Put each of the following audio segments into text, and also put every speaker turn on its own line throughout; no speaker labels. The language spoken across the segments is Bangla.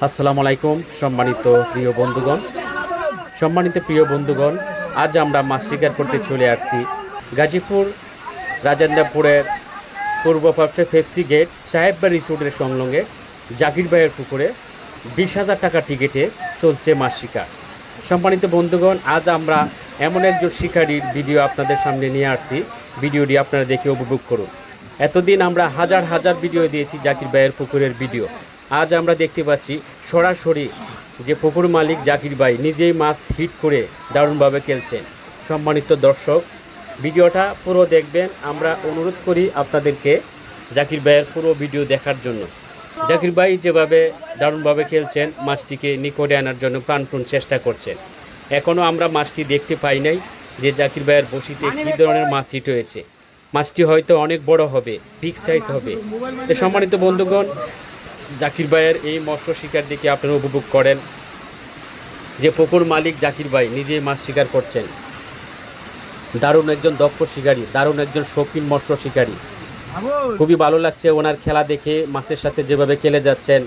আসসালামু আলাইকুম সম্মানিত প্রিয় বন্ধুগণ, আজ আমরা মাছ শিকার করতে চলে আসছি গাজীপুর রাজেন্দ্রপুরের পূর্ব পাশে ফেপসি গেট সাহেববাড়ি রিসোর্টের সংলগ্নে জাকির ভাইয়ের পুকুরে 20,000 টাকা টিকিটে চলছে মাছ শিকার। সম্মানিত বন্ধুগণ, আজ আমরা এমন একজন শিকারীর ভিডিও আপনাদের সামনে নিয়ে আসছি। ভিডিওটি আপনারা দেখে উপভোগ করুন। এতদিন আমরা হাজার হাজার ভিডিও দিয়েছি জাকির ভাইয়ের পুকুরের ভিডিও। আজ আমরা দেখতে পাচ্ছি সরাসরি যে পুকুর মালিক জাকির ভাই নিজেই মাছ হিট করে দারুণভাবে খেলছেন। সম্মানিত দর্শক, ভিডিওটা পুরো দেখবেন। আমরা অনুরোধ করি আপনাদেরকে জাকির ভাইয়ের পুরো ভিডিও দেখার জন্য। জাকির ভাই যেভাবে দারুণভাবে খেলছেন, মাছটিকে নিকটে আনার জন্য প্রাণপণ চেষ্টা করছেন। এখনও আমরা মাছটি দেখতে পাই নাই যে জাকির ভাইয়ের বসিতে কী ধরনের মাছ হিট হয়েছে। মাছটি হয়তো অনেক বড় হবে, বিগ সাইজ হবে। তো সম্মানিত বন্ধুগণ, জাকির ভাইয়ের এই মৎস্য শিকার দেখে আপনারা উপভোগ করেন যে পুকুর মালিক জাকির ভাই নিজেই মাছ শিকার করছেন। দারুণ একজন দক্ষ শিকারী, দারুণ একজন শৌখিন মৎস্য শিকারী। খুবই ভালো লাগছে ওনার খেলা দেখে, মাছের সাথে যেভাবে খেলে যাচ্ছেন।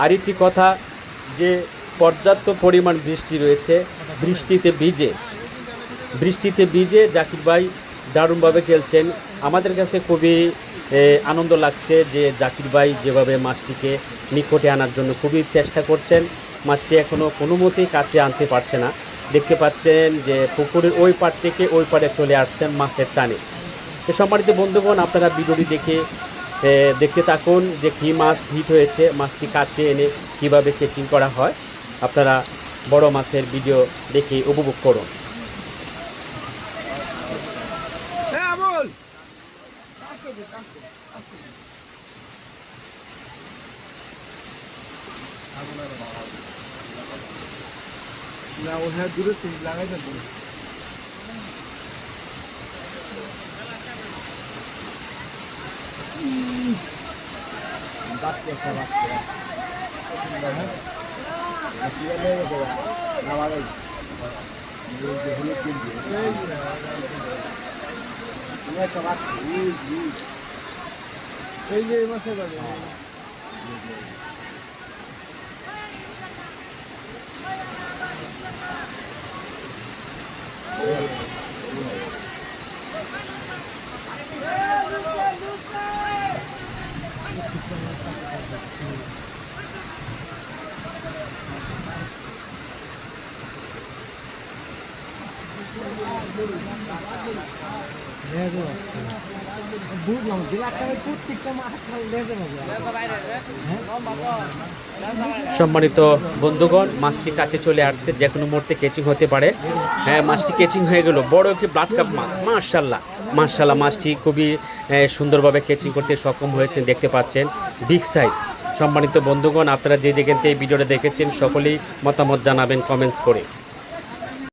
আর একটি কথা, যে পর্যাপ্ত পরিমাণ বৃষ্টি রয়েছে, বৃষ্টিতে ভিজে জাকির ভাই দারুণভাবে খেলছেন। আমাদের কাছে খুবই আনন্দ লাগছে যে জাকির ভাই যেভাবে মাছটিকে নিকটে আনার জন্য খুবই চেষ্টা করছেন। মাছটি এখনও কোনো মতেই কাছে আনতে পারছে না। দেখতে পাচ্ছেন যে পুকুরের ওই পার থেকে ওই পারে চলে আসছেন মাছের টানে। তো সম্মানিত বন্ধুগণ, আপনারা ভিডিওটি দেখতে থাকুন যে কী মাছ হিট হয়েছে, মাছটি কাছে এনে কিভাবে কেচিং করা হয়। আপনারা বড় মাছের ভিডিও দেখে উপভোগ করুন।
না ওখানে দূরে তুমি লাগাই দেবো। এই যে মাসে বাজে বুঝলাম প্রত্যেকটা মাছ
সম্মানিত বন্ধুগণ, মাছটি কাছে চলে আসছে, যে কোনো মুহূর্তে কেচিং হতে পারে। হ্যাঁ, মাছটি কেচিং হয়ে গেল। বড় একটি ব্লাড কাপ মাছ। মাশাআল্লাহ, মাছটি খুবই সুন্দরভাবে কেচিং করতে সক্ষম হয়েছেন, দেখতে পাচ্ছেন বিগ সাইজ। সম্মানিত বন্ধুগণ, আপনারা যে যেখান থেকে এই ভিডিওটা দেখেছেন সকলেই মতামত জানাবেন কমেন্টস করে।